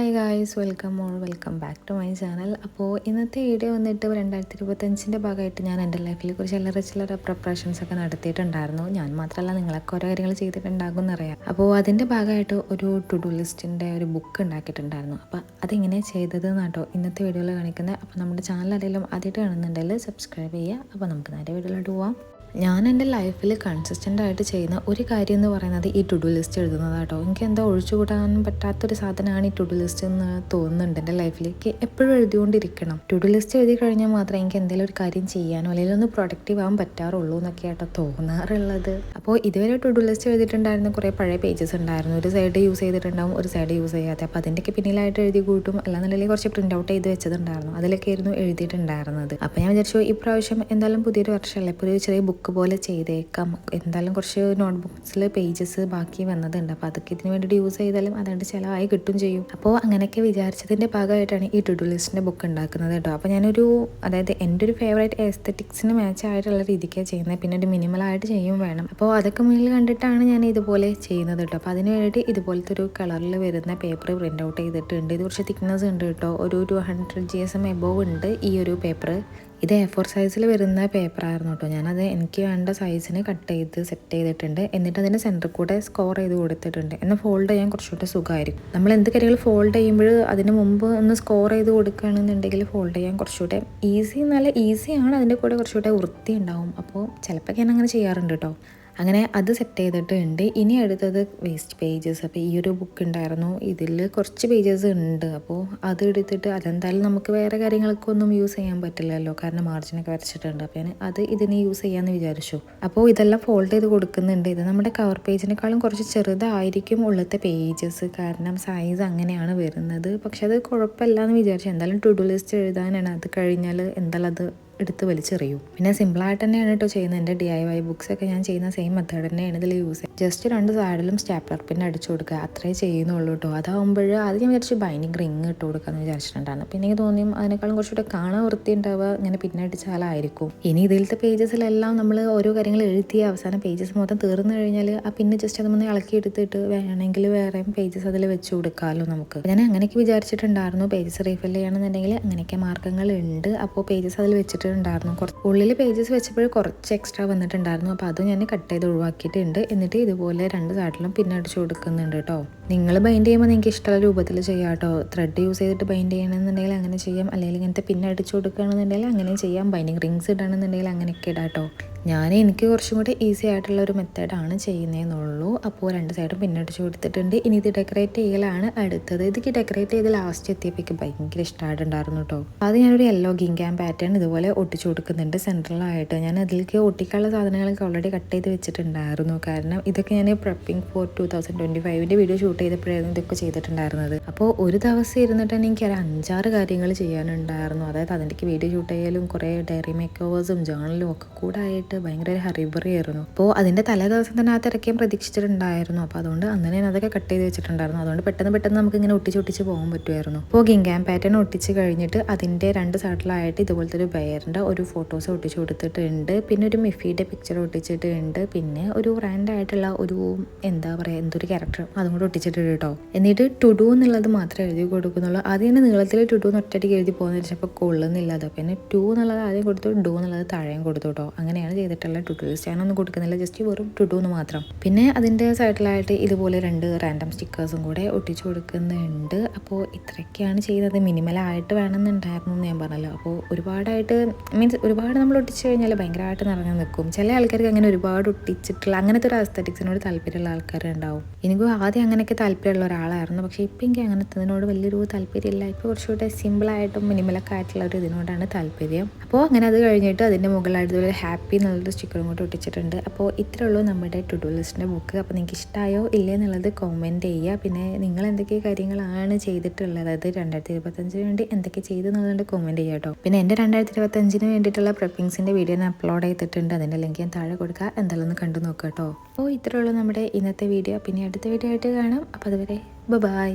Hi guys, welcome back to my channel. അപ്പോൾ ഇന്നത്തെ video വന്നിട്ട് 2025 ഭാഗമായിട്ട് ഞാൻ എൻ്റെ ലൈഫിൽ കുറച്ച് ചില്ലറ പ്രിപ്പറേഷൻസ് ഒക്കെ നടത്തിയിട്ടുണ്ടായിരുന്നു. ഞാൻ മാത്രമല്ല, നിങ്ങളൊക്കെ ഓരോ കാര്യങ്ങൾ ചെയ്തിട്ടുണ്ടാകും എന്നറിയാം. അപ്പോൾ അതിൻ്റെ ഭാഗമായിട്ട് ഒരു ടു ഡു ലിസ്റ്റിൻ്റെ ഒരു ബുക്ക് ഉണ്ടാക്കിയിട്ടുണ്ടായിരുന്നു. അപ്പോൾ അതെങ്ങനെ ചെയ്തത് എന്നാട്ടോ ഇന്നത്തെ വീഡിയോയിൽ കാണിക്കുന്നത്. അപ്പോൾ നമ്മുടെ ചാനൽ ആരെങ്കിലും ആദ്യമായിട്ട് കാണുന്നുണ്ടെങ്കിൽ സബ്സ്ക്രൈബ് ചെയ്യുക. അപ്പോൾ നമുക്ക് നേരെ വീഡിയോയിലോട്ട് പോവാം. ഞാൻ എൻ്റെ ലൈഫിൽ കൺസിസ്റ്റൻ്റ് ആയിട്ട് ചെയ്യുന്ന ഒരു കാര്യം എന്ന് പറയുന്നത് ഈ ടു ഡു ലിസ്റ്റ് എഴുതുന്നതാട്ടോ. എനിക്ക് എന്താ ഒഴിച്ചുകൂടാൻ പറ്റാത്തൊരു സാധനമാണ് ഈ ടു ഡു ലിസ്റ്റ് എന്ന് തോന്നുന്നുണ്ട്. എൻ്റെ ലൈഫിലേക്ക് എപ്പോഴും എഴുതിക്കൊണ്ടിരിക്കണം. ടു ഡു ലിസ്റ്റ് എഴുതി കഴിഞ്ഞാൽ മാത്രമേ എനിക്ക് എന്തെങ്കിലും ഒരു കാര്യം ചെയ്യാനോ അല്ലെങ്കിൽ ഒന്ന് പ്രൊഡക്റ്റീവ് ആകാൻ പറ്റാറുള്ളൂ എന്നൊക്കെ ആട്ടോ തോന്നാറുള്ളത്. അപ്പോൾ ഇതുവരെ ടു ഡു ലിസ്റ്റ് എഴുതിയിട്ടുണ്ടായിരുന്ന കുറേ പഴയ പേജസ് ഉണ്ടായിരുന്നു. ഒരു സൈഡ് യൂസ് ചെയ്തിട്ടുണ്ടാവും, ഒരു സൈഡ് യൂസ് ചെയ്യാതെ. അപ്പോൾ അതിൻ്റെയൊക്കെ പിന്നിലായിട്ട് എഴുതി കൂട്ടും, അല്ലാന്നുണ്ടെങ്കിൽ കുറച്ച് പ്രിൻ്റ് ഔട്ട് ചെയ്ത് വെച്ചതുണ്ടായിരുന്നു. അതിലൊക്കെ ആയിരുന്നു എഴുതിയിട്ടുണ്ടായിരുന്നത്. അപ്പോൾ ഞാൻ വിചാരിച്ചു ഇപ്രാവശ്യം എന്തായാലും പുതിയൊരു വർഷമല്ലേ, ഇപ്പോൾ ഒരു ചെറിയ ബുക്ക് പോലെ ചെയ്തേക്കാം. എന്തായാലും കുറച്ച് നോട്ട്ബുക്സിൽ പേജസ് ബാക്കി വന്നതുണ്ട്. അപ്പോൾ അതൊക്കെ ഇതിന് വേണ്ടിയിട്ട് യൂസ് ചെയ്താലും അതുകൊണ്ട് ചിലവായി കിട്ടും ചെയ്യും. അപ്പോൾ അങ്ങനെയൊക്കെ വിചാരിച്ചതിൻ്റെ ഭാഗമായിട്ടാണ് ഈ ടു ഡു ലിസ്റ്റിൻ്റെ ബുക്ക് ഉണ്ടാക്കുന്നത് കേട്ടോ. അപ്പോൾ ഞാനൊരു എൻ്റെ ഒരു ഫേവറേറ്റ് എസ്തെറ്റിക്സിന് മാച്ച് ആയിട്ടുള്ള രീതിക്കാണ് ചെയ്യുന്നത്. പിന്നെ ഒരു മിനിമലായിട്ട് ചെയ്യും വേണം. അപ്പോൾ അതൊക്കെ മുന്നിൽ കണ്ടിട്ടാണ് ഞാൻ ഇതുപോലെ ചെയ്യുന്നത് കേട്ടോ. അപ്പോൾ അതിന് വേണ്ടിയിട്ട് ഇതുപോലത്തെ ഒരു കളറിൽ വരുന്ന പേപ്പർ പ്രിൻ്റ് ഔട്ട് ചെയ്തിട്ടുണ്ട്. ഇത് കുറച്ച് തിക്നെസ് ഉണ്ട് കേട്ടോ. ഒരു 200 GSM എബോവ് ഉണ്ട് ഈ ഒരു പേപ്പർ. ഇത് A4 സൈസിൽ വരുന്ന പേപ്പറായിരുന്നു കേട്ടോ. ഞാനത് എനിക്ക് വേണ്ട സൈസിന് കട്ട് ചെയ്ത് സെറ്റ് ചെയ്തിട്ടുണ്ട്. എന്നിട്ട് അതിൻ്റെ സെൻറ്ററിൽ കൂടെ സ്കോർ ചെയ്ത് കൊടുത്തിട്ടുണ്ട്. എന്നാൽ ഫോൾഡ് ചെയ്യാൻ കുറച്ചുകൂടെ സുഖമായിരിക്കും. നമ്മൾ എന്ത് കാര്യങ്ങൾ ഫോൾഡ് ചെയ്യുമ്പോൾ അതിന് മുമ്പ് ഒന്ന് സ്കോർ ചെയ്ത് കൊടുക്കുകയാണെന്നുണ്ടെങ്കിൽ ഫോൾഡ് ചെയ്യാൻ കുറച്ചുകൂടെ നല്ല ഈസിയാണ്. അതിൻ്റെ കൂടെ കുറച്ചുകൂടെ വൃത്തി ഉണ്ടാവും. അപ്പോൾ ചിലപ്പോൾ ഞാൻ അങ്ങനെ ചെയ്യാറുണ്ട് കേട്ടോ. അങ്ങനെ അത് സെറ്റ് ചെയ്തിട്ടുണ്ട്. ഇനി അടുത്തത് വേസ്റ്റ് പേജസ്. അപ്പോൾ ഈ ഒരു ബുക്ക് ഉണ്ടായിരുന്നു, ഇതിൽ കുറച്ച് പേജസ് ഉണ്ട്. അപ്പോൾ അത് എടുത്തിട്ട് അതെന്തായാലും നമുക്ക് വേറെ കാര്യങ്ങൾക്കൊന്നും യൂസ് ചെയ്യാൻ പറ്റില്ലല്ലോ, കാരണം മാർജിനൊക്കെ വരച്ചിട്ടുണ്ട്. അപ്പോൾ ഞാൻ ഇതിന് യൂസ് ചെയ്യാമെന്ന് വിചാരിച്ചു. അപ്പോൾ ഇതെല്ലാം ഫോൾഡ് ചെയ്ത് കൊടുക്കുന്നുണ്ട്. ഇത് നമ്മുടെ കവർ പേജിനേക്കാളും കുറച്ച് ചെറുതായിരിക്കും ഉള്ളത്തെ പേജസ്, കാരണം സൈസ് അങ്ങനെയാണ് വരുന്നത്. പക്ഷെ അത് കുഴപ്പമില്ല എന്ന് വിചാരിച്ചു. എന്തായാലും ടു ഡു ലിസ്റ്റ് എഴുതാനാണ്. അത് കഴിഞ്ഞാൽ എന്തായാലും അത് എടുത്ത് വലിച്ചെറിയും. പിന്നെ സിമ്പിളായിട്ട് തന്നെയാണ് കേട്ടോ ചെയ്യുന്നത്. എൻ്റെ DIY ബുക്സൊക്കെ ഞാൻ ചെയ്യുന്ന സെയിം മെത്തേഡ് തന്നെയാണ് ഇതിൽ യൂസ് ചെയ്യുന്നത്. ജസ്റ്റ് 2 സൈഡിലും സ്റ്റാപ്ലർ പിൻ അടിച്ചു കൊടുക്കുക, അത്രേ ചെയ്യുന്നുള്ളൂ കേട്ടോ. അതാകുമ്പോൾ അത് ഞാൻ വിചാരിച്ചു ബൈൻഡിങ് റിങ് ഇട്ട് കൊടുക്കാമെന്ന് വിചാരിച്ചിട്ടുണ്ടായിരുന്നു. പിന്നെ എനിക്ക് തോന്നിയും അതിനേക്കാളും കുറച്ചുകൂടെ കാണാൻ വൃത്തി ഉണ്ടാവുക ഇങ്ങനെ പിന്നെ അടിച്ചാലായിരിക്കും. ഇനി ഇതിലത്തെ പേജസിലെല്ലാം നമ്മൾ ഓരോ കാര്യങ്ങൾ എഴുതിയ അവസാനം പേജസ് മൊത്തം തീർന്നു കഴിഞ്ഞാൽ ആ പിന്നെ ജസ്റ്റ് അതൊന്ന് ഇളക്കി എടുത്തിട്ട് വേണമെങ്കിൽ വേറെ പേജസ് അതിൽ വെച്ച് കൊടുക്കാമല്ലോ നമുക്ക്. ഞാൻ അങ്ങനെയൊക്കെ വിചാരിച്ചിട്ടുണ്ടായിരുന്നു. പേജസ് റീഫിൽ ചെയ്യണമെന്നുണ്ടെങ്കിൽ അങ്ങനെയൊക്കെ മാർഗ്ഗങ്ങളുണ്ട്. അപ്പോൾ പേജസ് അതിൽ വെച്ചിട്ട് ഉണ്ടായിരുന്നു. കുറച്ച് ഉള്ളിൽ പേജസ് വെച്ചപ്പോൾ കുറച്ച് എക്സ്ട്രാ വന്നിട്ടുണ്ടായിരുന്നു. അപ്പോൾ അത് ഞാൻ കട്ട് ചെയ്ത് ഒഴിവാക്കിയിട്ടുണ്ട്. എന്നിട്ട് ഇതുപോലെ 2 സൈഡിലും പിന്നെ അടിച്ചു കൊടുക്കുന്നുണ്ട് കേട്ടോ. നിങ്ങൾ ബൈൻഡ് ചെയ്യുമ്പോൾ നിങ്ങൾക്ക് ഇഷ്ടമുള്ള രൂപത്തിൽ ചെയ്യാം കേട്ടോ. ത്രെഡ് യൂസ് ചെയ്തിട്ട് ബൈൻഡ് ചെയ്യണമെന്നുണ്ടെങ്കിൽ അങ്ങനെ ചെയ്യാം, അല്ലെങ്കിൽ ഇങ്ങനത്തെ പിന്നെ അടിച്ചു കൊടുക്കുകയാണെന്നുണ്ടെങ്കിൽ അങ്ങനെ ചെയ്യാം. ബൈൻഡിങ് റിങ്സ് ഇടണമെന്നുണ്ടെങ്കിൽ അങ്ങനെയൊക്കെ ഇടാം കേട്ടോ. എനിക്ക് കുറച്ചും കൂടി ഈസി ആയിട്ടുള്ള ഒരു മെത്തേഡാണ് ചെയ്യുന്നതെന്നുള്ളൂ. അപ്പോൾ 2 സൈഡും പിന്നടിച്ച് കൊടുത്തിട്ടുണ്ട്. ഇനി ഇത് ഡെക്കറേറ്റ് ചെയ്യലാണ് അടുത്തത്. ഇതൊക്കെ ഡെക്കറേറ്റ് ചെയ്ത് ലാസ്റ്റ് എത്തിയപ്പോൾ ഭയങ്കര ഇഷ്ടമായിട്ടുണ്ടായിരുന്നു കേട്ടോ. അത് ഞാനൊരു യെല്ലോ ഗിങ്കാം പാറ്റേൺ ഇതുപോലെ ഒട്ടിച്ചു കൊടുക്കുന്നുണ്ട് സെൻട്രലായിട്ട്. ഞാൻ അതിലേക്ക് ഒട്ടിക്കാനുള്ള സാധനങ്ങളൊക്കെ ഓൾറെഡി കട്ട് ചെയ്ത് വെച്ചിട്ടുണ്ടായിരുന്നു. കാരണം ഇതൊക്കെ ഞാൻ പ്രെപ്പിംഗ് ഫോർ 2025 വീഡിയോ ഷൂട്ട് ചെയ്തപ്പോഴായിരുന്നു ഇതൊക്കെ ചെയ്തിട്ടുണ്ടായിരുന്നത്. അപ്പോൾ ഒരു ദിവസം ഇരുന്നിട്ട് തന്നെ എനിക്ക് ഒരു 5-6 കാര്യങ്ങൾ ചെയ്യാനുണ്ടായിരുന്നു. അതായത് അതിൻ്റെക്ക് വീഡിയോ ഷൂട്ട് ചെയ്യലും കുറേ ഡയറി മേക്ക് ഓവേഴ്സും ജേണലും ഒക്കെ കൂടെ ആയിട്ട് ഭയങ്കര ഹറിബറി ആയിരുന്നു. അപ്പോൾ അതിൻ്റെ തലേ ദിവസം തന്നെ ആ തിരക്കാൻ പ്രതീക്ഷിച്ചിട്ടുണ്ടായിരുന്നു. അപ്പോൾ അതുകൊണ്ട് അന്ന് ഞാൻ അതൊക്കെ കട്ട് ചെയ്ത് വെച്ചിട്ടുണ്ടായിരുന്നു. അതുകൊണ്ട് പെട്ടെന്ന് നമുക്ക് ഇങ്ങനെ ഒട്ടിച്ച് പോകാൻ പറ്റുമായിരുന്നു. അപ്പോൾ ഗിങ്കാം പാറ്റേൺ ഒട്ടിച്ച് കഴിഞ്ഞിട്ട് അതിൻ്റെ 2 സൈഡിലായിട്ട് ഇതുപോലത്തെ ഒരു ബെയറിൻ്റെ ഒരു ഫോട്ടോസ് ഒട്ടിച്ച് കൊടുത്തിട്ടുണ്ട്. പിന്നെ ഒരു മിഫിയുടെ പിക്ചർ ഒട്ടിച്ചിട്ടുണ്ട്. പിന്നെ ഒരു റാൻഡായിട്ടുള്ള ഒരു എന്തൊരു ക്യാരക്ടർ അതും കൂടെ ഒട്ടിച്ചിട്ടുണ്ട് കേട്ടോ. എന്നിട്ട് ടു ഡു എന്നുള്ളത് മാത്രമേ എഴുതി കൊടുക്കുന്നുള്ളൂ. ആദ്യം തന്നെ നീളത്തിൽ ടു ഡു ഒറ്റയ്ക്ക് എഴുതി പോകുന്ന വെച്ചപ്പോൾ കൊള്ളുന്നില്ല. അത് പിന്നെ 2 എന്നുള്ളത് ആദ്യം കൊടുത്തു, ഡു എന്നുള്ളത് താഴെയും കൊടുത്തു കേട്ടോ. അങ്ങനെയാണ് ചെയ്തിട്ടുള്ള ടു ഡു ലിസ്റ്റ്. ഞാനൊന്നും കൊടുക്കുന്നില്ല, ജസ്റ്റ് വെറും ടു ഡു എന്ന് മാത്രം. പിന്നെ അതിൻ്റെ സൈഡിലായിട്ട് ഇതുപോലെ 2 റാൻഡം സ്റ്റിക്കേഴ്സും കൂടെ ഒട്ടിച്ചു കൊടുക്കുന്നുണ്ട്. അപ്പോൾ ഇത്രയൊക്കെയാണ് ചെയ്യുന്നത്. മിനിമലായിട്ട് വേണമെന്നുണ്ടായിരുന്നു എന്ന് ഞാൻ പറഞ്ഞല്ലോ. അപ്പോൾ ഒരുപാട് നമ്മൾ ഒട്ടിച്ച് കഴിഞ്ഞാൽ ഭയങ്കരമായിട്ട് നിറഞ്ഞു നിൽക്കും. ചില ആൾക്കാർക്ക് അങ്ങനെ ഒരുപാട് ഒട്ടിച്ചിട്ടുള്ള അങ്ങനത്തെ ഒരു അസ്തറ്റിക്സിനോട് താല്പര്യമുള്ള ആൾക്കാരുണ്ടാവും. എനിക്കും ആദ്യം അങ്ങനെയൊക്കെ താല്പര്യമുള്ള ഒരാളായിരുന്നു. പക്ഷേ ഇപ്പം എനിക്ക് അങ്ങനത്തതിനോട് വലിയൊരു താല്പര്യമില്ല. ഇപ്പോൾ കുറച്ചുകൂടെ സിമ്പിളായിട്ടും മിനിമലൊക്കെ ആയിട്ടുള്ള ഒരു ഇതിനോടാണ് താല്പര്യം. അപ്പോൾ അങ്ങനെ അത് കഴിഞ്ഞിട്ട് അതിൻ്റെ മുകളിലായിട്ട് ഒരു ഹാപ്പി എന്നുള്ളൊരു സ്റ്റിക്കറും കൂടെ ഒട്ടിച്ചിട്ടുണ്ട്. അപ്പോൾ ഇത്രേ ഉള്ളൂ നമ്മുടെ ടു ഡു ലിസ്റ്റിൻ്റെ ബുക്ക്. അപ്പോൾ നിങ്ങൾക്ക് ഇഷ്ടമായോ ഇല്ലേ എന്നുള്ളത് കമൻറ്റ് ചെയ്യുക. പിന്നെ നിങ്ങൾ എന്തൊക്കെ കാര്യങ്ങളാണ് ചെയ്തിട്ടുള്ളത്, അതായത് 2025 വേണ്ടി എന്തൊക്കെ ചെയ്തെന്നുള്ളത് കമൻറ്റ് ചെയ്യുക കേട്ടോ. പിന്നെ എൻ്റെ 2025 വേണ്ടിയിട്ടുള്ള പ്രെപ്പിങ്സിൻ്റെ വീഡിയോ ഞാൻ അപ്ലോഡ് ചെയ്തിട്ടുണ്ട്. അതിൻ്റെ ലിങ്ക് ഞാൻ താഴെ കൊടുക്കുക, എന്തായാലും ഒന്ന് കണ്ടു നോക്കുക കേട്ടോ. അപ്പോൾ ഇത്രേ ഉള്ളൂ നമ്മുടെ ഇന്നത്തെ വീഡിയോ. പിന്നെ അടുത്ത വീഡിയോ ആയിട്ട് കാണാം. അപ്പോൾ അതുവരെ ബൈ.